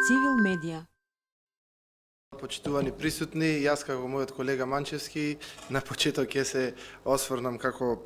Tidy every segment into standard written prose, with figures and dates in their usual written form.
Цивил медија. Почитувани присутни, јас како мојот колега Манчевски, на почеток ќе се осврнам како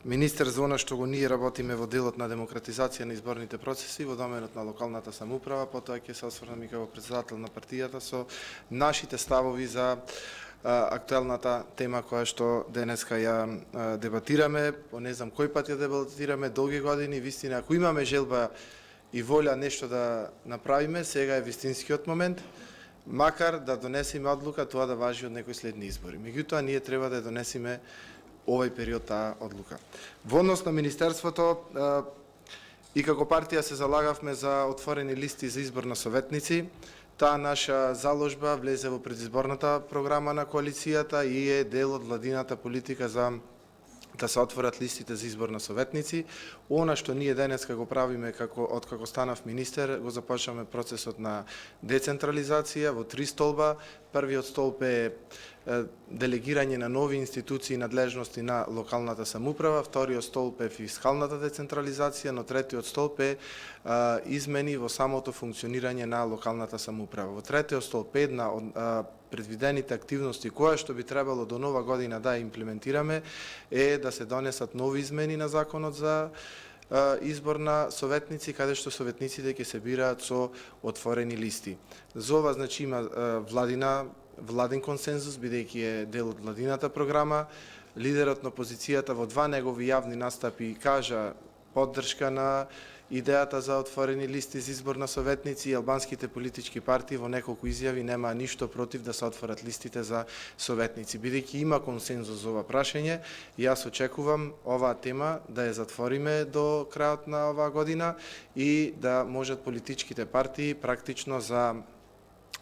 министер за она што го ние работиме во делот на демократизација на изборните процеси во доменот на локалната самоуправа, потоа ќе се осврнам и како претседател на партијата со нашите ставови за актуелната тема која што денеска ја дебатираме, по не знам кој пат ја дебатираме долги години, вистина ако имаме желба и волја нешто да направиме, сега е вистинскиот момент. Макар да донесеме одлука тоа да важи од некои следни избори. Меѓутоа, ние треба да ја донесеме овој период таа одлука. Во однос на Министерството и како партија се залагавме за отворени листи за избор на советници. Таа наша заложба влезе во предизборната програма на коалицијата и е дел од владината политика за да се отворат листите за избор на советници. Она што ние денеска го правиме откако станав министер, го започнаме процесот на децентрализација во 3 столба. Првиот столб е делегирање на нови институции и надлежности на локалната самоуправа, вториот столб е фискалната децентрализација, но третиот столб е измени во самото функционирање на локалната самоуправа. Во третиот столб една од предвидените активности која што би требало до нова година да имплементираме е да се донесат нови измени на законот за избор на советници, каде што советниците ќе се бираат со отворени листи. За ова значи има владин консензус, бидејќи е дел од владината програма. Лидерот на опозицијата во 2 негови јавни настапи кажа поддршка на идејата за отворени листи за избор на советници и албанските политички партии во неколку изјави нема ништо против да се отворат листите за советници. Бидејќи има консензус за ова прашање, јас очекувам оваа тема да ја затвориме до крајот на оваа година и да можат политичките партии практично за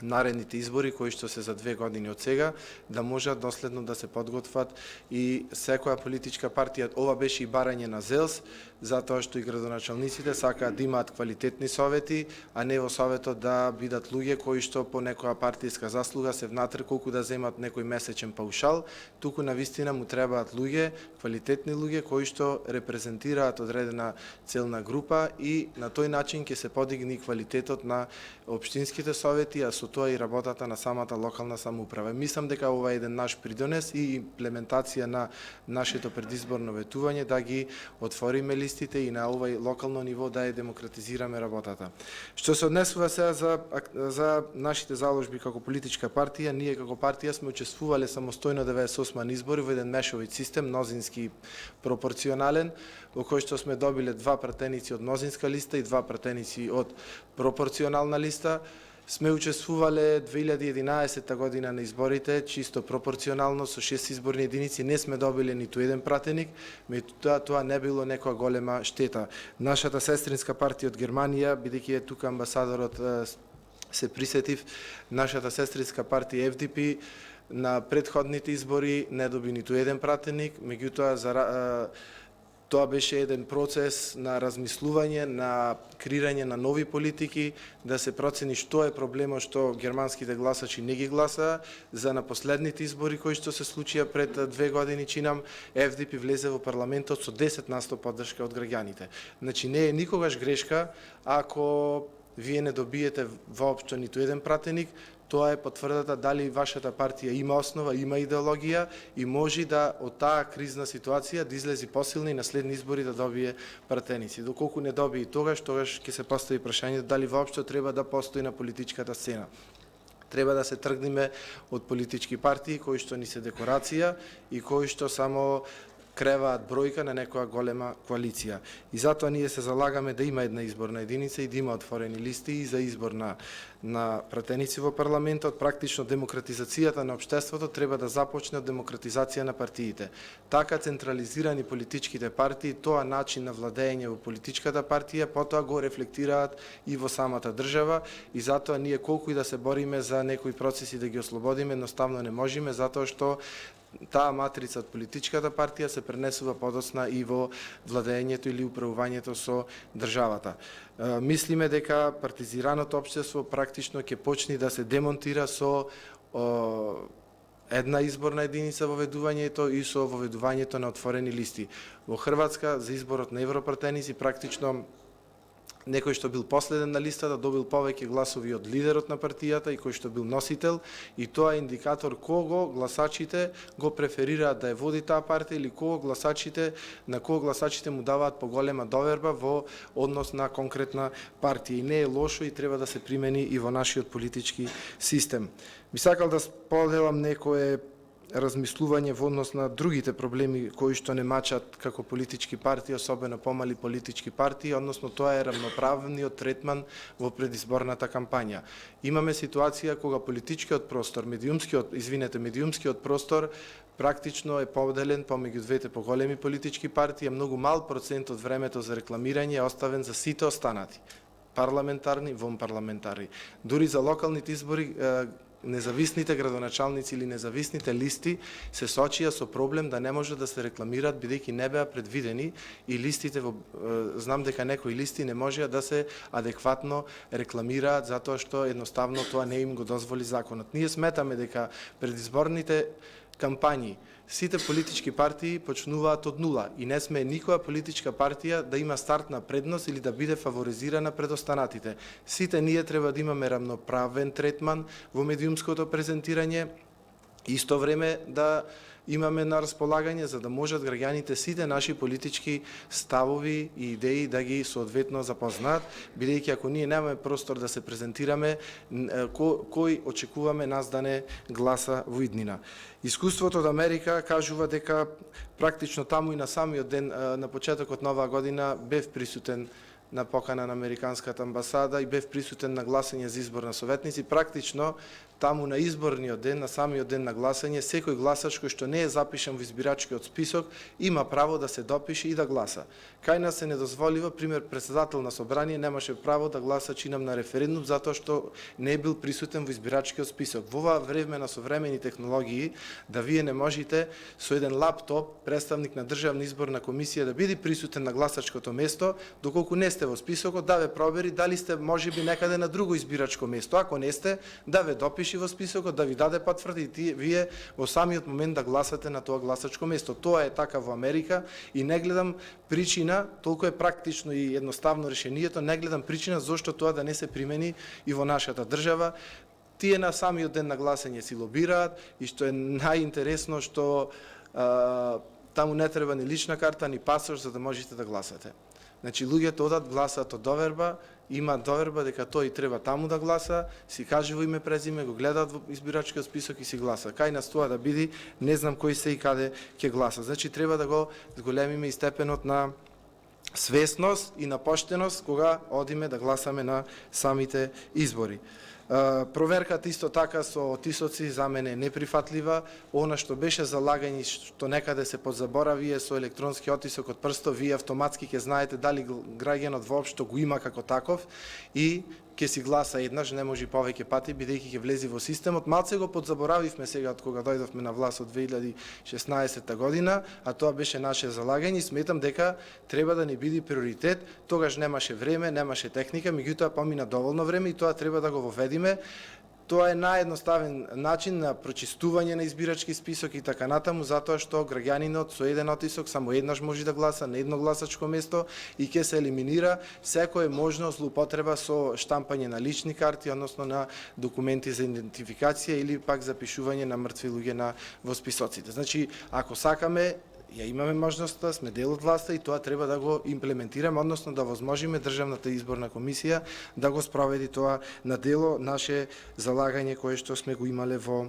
наредните избори, кои што се за 2 години од сега, да можат доследно да се подготват и секоја политичка партија. Ова беше и барање на ЗЕЛС, затоа што и градоначалниците сакаат да имаат квалитетни совети, а не во советот да бидат луѓе кои што по некоја партиска заслуга се внатре колку да земат некој месечен паушал, туку навистина му требаат луѓе, квалитетни луѓе кои што репрезентираат одредена целна група и на тој начин ќе се подигне квалитетот на општинските совети, а со тоа и работата на самата локална самоуправа. Мислам дека ова е еден наш придонес и имплементација на нашето предизборно ветување да ги отвориме листите и на овој локално ниво да ја демократизираме работата. Што се однесува сега за нашите заложби како политичка партија, ние како партија сме учествувале самостојно 98 избори во еден мешовит систем, мнозински пропорционален, во кој што сме добиле 2 пратеници од мнозинска листа и 2 пратеници од пропорционална листа. Сме учествувале 2011 година на изборите, чисто пропорционално, со 6 изборни единици, не сме добиле ниту еден пратеник, меѓутоа тоа не било некоја голема штета. Нашата сестринска партија од Германија, бидејќи е тука амбасадорот, се присетив, нашата сестринска партија FDP на претходните избори не доби ниту еден пратеник, меѓутоа тоа беше еден процес на размислување, на креирање на нови политики, да се процени што е проблемот што германските гласачи не ги гласаа. За на последните избори кои што се случија пред 2 години, чинам, FDP влезе во парламентот со 10% поддршка од граѓаните. Значи не е никогаш грешка ако вие не добиете воопшто ниту еден пратеник, тоа е потврдата дали вашата партија има основа, има идеологија и може да од таа кризна ситуација да излези посилна и на следни избори да добие пратеници. Доколку не добие тогаш ќе се постави прашањето дали воопшто треба да постои на политичката сцена. Треба да се тргнеме од политички партии кои што ни се декорација и кои што само креваат бројка на некоја голема коалиција. И затоа ние се залагаме да има една изборна единица и да има отворени листи и за избор на пратеници во парламентот. Практично демократизацијата на општеството треба да започне од демократизација на партиите. Така централизирани политичките партии, тоа начин на владење во политичката партија, потоа го рефлектираат и во самата држава и затоа ние колку и да се бориме за некои процеси да ги ослободиме, едноставно не можеме, затоа што таа матрица од политичката партија се пренесува подоцна и во владењето или управувањето со државата. Мислиме дека партизираното општество практично ќе почне да се демонтира со една изборна единица во ведувањето и со воведувањето на отворени листи. Во Хрватска за изборот на европратеници практично некој што бил последен на листата добил повеќе гласови од лидерот на партијата и кој што бил носител, и тоа е индикатор кого гласачите го преферираат да ја води таа партија или на кого гласачите му даваат поголема доверба во однос на конкретна партија. И не е лошо и треба да се примени и во нашиот политички систем. Би сакал да споделам некое размислување во однос на другите проблеми кои што не мачат како политички партии, особено помали политички партии, односно тоа е рамноправниот третман во предизборната кампања. Имаме ситуација кога политичкиот простор, медиумскиот простор практично е поделен помеѓу двете поголеми политички партии, многу мал процент од времето за рекламирање е оставен за сите останати, парламентарни, вонпарламентарни. Дури за локалните избори независните градоначалници или независните листи се соочија со проблем да не може да се рекламираат бидејќи не беа предвидени и листите знам дека некои листи не можеа да се адекватно рекламираат затоа што едноставно тоа не им го дозволи законот. Ние сметаме дека предизборните кампањи сите политички партии почнуваат од нула и не сме никоја политичка партија да има стартна предност или да биде фаворизирана пред останатите. Сите ние треба да имаме рамноправен третман во медиумското презентирање, исто време да имаме на располагање за да можат граѓаните сите наши политички ставови и идеи да ги соодветно запознаат, бидејќи ако ние немаме простор да се презентираме, кој очекуваме нас да не гласа во иднина. Искуството од Америка кажува дека практично таму и на самиот ден, на почетокот на оваа година, бев присутен на покана на Американската амбасада и бев присутен на гласање за избор на советници. Практично таму на изборниот ден, на самиот ден на гласање, секој гласач кој што не е запишан во избирачкиот список има право да се допише и да гласа. Кај нас се не дозволива, пример, председател на собрание немаше право да гласа чинам на референдум затоа што не е бил присутен во избирачкиот список. Во ова време на современи технологии да вие не можете со еден лаптоп представник на Државна изборна комисија да биде присутен на гласачкото место, доколку не сте во списокот, да ве провери дали сте можеби некаде на друго избирачко место. Ако не сте, да ве допиши во списокот, да ви даде потврда и вие во самиот момент да гласате на тоа гласачко место. Тоа е така во Америка и не гледам причина, толку е практично и едноставно решението, не гледам причина зошто тоа да не се примени и во нашата држава. Тие на самиот ден на гласање си лобираат и што е најинтересно што таму не треба ни лична карта, ни пасош за да можете да гласате. Значи, луѓето одат, гласаат од доверба, имаат доверба дека тој треба таму да гласа, си каже во име презиме, го гледаат во избирачкиот список и си гласа. Кај нас тоа да биде, не знам кој се и каде ќе гласа. Значи, треба да го зголемиме и степенот на свесност и на поштеност кога одиме да гласаме на самите избори. Проверката исто така со отисоци за мене е неприфатлива. Она што беше залагање што некаде се подзаборави е со електронски отисок од прстов, вие автоматски ќе знаете дали граѓанот воопшто го има како таков и ќе си гласа еднаш, не може повеќе пати, бидејќи ќе влези во системот. Малце го подзаборавивме сега од кога дојдовме на власт од 2016 година, а тоа беше наше залагање и сметам дека треба да ни биде приоритет. Тогаш немаше време, немаше техника, меѓутоа помина доволно време и тоа треба да го воведиме. Тоа е наједноставен начин на прочистување на избирачки список и така натаму, затоа што граѓанинот со еден отисок само еднаш може да гласа на едно гласачко место и ќе се елиминира секоја можност злоупотреба со штампање на лични карти, односно на документи за идентификација или пак запишување на мртви луѓе во списоците. Значи, ако сакаме, ја имаме можноста, сме дел од власта и тоа треба да го имплементираме, односно да возможиме Државната изборна комисија да го спроведи тоа на дело, наше залагање кое што сме го имале во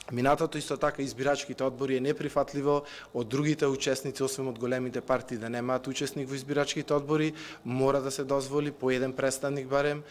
минатото. Исто така избирачките одбори е неприфатливо од другите учесници, освен од големите партии да немаат учесник во избирачките одбори, мора да се дозволи по еден представник барем,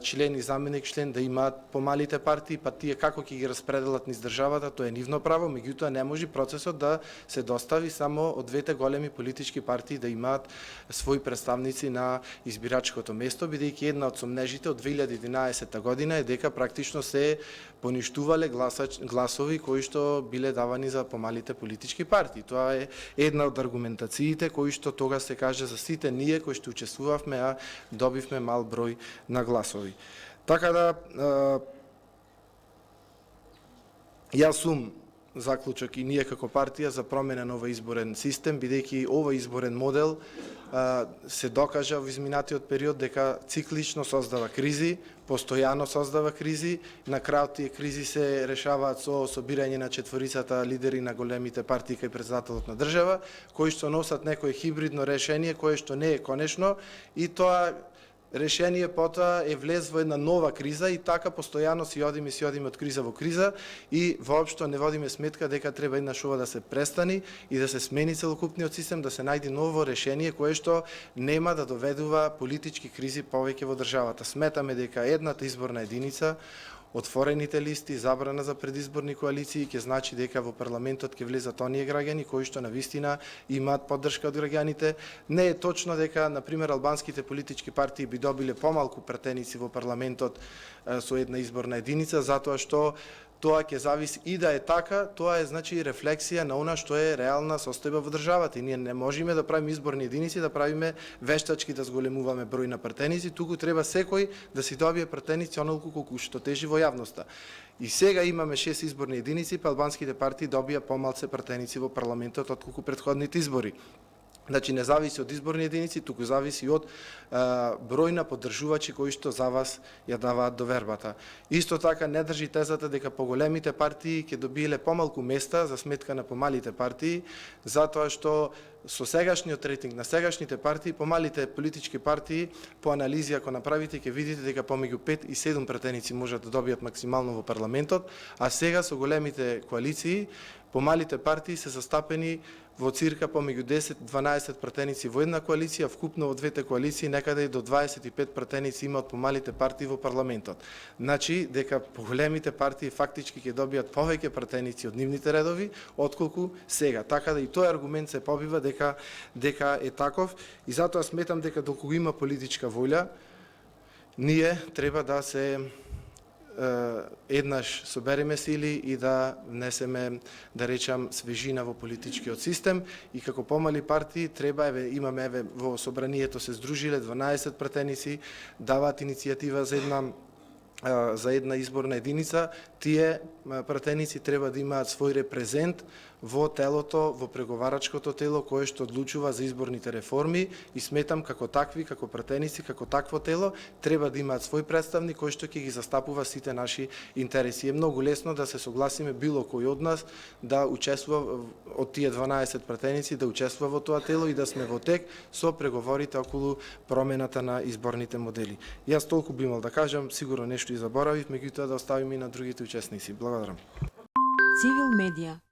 член и заменик член да имаат помалите партии, па тие како ќе ги распределат низ државата, тоа е нивно право, меѓутоа не може процесот да се достави само од двете големи политички партии да имаат своји представници на избирачкото место, бидејќи една од сомнежите од 2011 година е дека практично се поништувале гласови кои што биле давани за помалите политички партии. Тоа е една од аргументациите кои што тогаш се каже за сите ние кои што учествувавме, а добивме мал број на гласови. Така да, јас сум заклучок и ние како партија за промена на овој изборен систем, бидејќи овој изборен модел се докажа во изминатиот период дека циклично создава кризи, постојано создава кризи, на крајот тие кризи се решаваат со собирање на четворицата лидери на големите партии кај претседателот на држава, кои што носат некое хибридно решение кое што не е конечно и тоа решение потоа е влез во една нова криза и така постојано си одиме од криза во криза и воопшто не водиме сметка дека треба еднаш ова да се престани и да се смени целокупниот систем, да се најде ново решение кое што нема да доведува политички кризи повеќе во државата. Сметаме дека едната изборна единица, отворените листи, забрана за предизборни коалиции ќе значи дека во парламентот ќе влезат оние граѓани кои што навистина имаат поддршка од граѓаните. Не е точно дека на пример албанските политички партии би добиле помалку пратеници во парламентот со една изборна единица, затоа што тоа ќе зависи и да е така, тоа е значи рефлексија на она што е реална состојба во државата. И ние не можеме да правиме изборни единици, да правиме вештачки да зголемуваме број на пратеници, туку треба секој да си добие пратеници онолку колку што тежи во јавноста. И сега имаме 6 изборни единици, па албанските партии добија помалце пратеници во парламентот отколку претходните избори. Значи не зависи од изборни единици, туку зависи од број на поддржувачи кои што за вас ја даваат довербата. Исто така не држи тезата дека поголемите партии ќе добиеле помалку места за сметка на помалите партии, затоа што со сегашниот рейтинг на сегашните партии, помалите политички партии, по анализи ако направите ќе видите дека помеѓу 5 и 7 пратеници можат да добијат максимално во парламентот, а сега со големите коалиции помалите партии се застапени во цирка помеѓу 10-12 пратеници во една коалиција, вкупно во двете коалиции некаде и до 25 пратеници има од помалите партии во парламентот. Значи дека поголемите партии фактички ќе добијат повеќе пратеници од нивните редови отколку сега. Така да и тој аргумент се побива дека е таков и затоа сметам дека доколку има политичка волја, ние треба да се еднаш собереме сили и да внесеме, да речам, свежина во политичкиот систем и како помали партии треба, имаме во собранието се здружиле 12 пратеници, даваат иницијатива за една изборна единица, тие пратеници треба да имаат свој репрезент во телото, во преговарачкото тело кое што одлучува за изборните реформи и сметам како такви, како пратеници, како такво тело, треба да имаат свој представник кој што ќе ги застапува сите наши интереси. Е многу лесно да се согласиме било кој од нас да учествува од тие 12 пратеници, да учествува во тоа тело и да сме во тек со преговорите околу промената на изборните модели. Јас толку би имал да кажам, сигурно нешто и заборавив, меѓутоа да оставиме и на другите учесници. Благодарам. Цивил медија.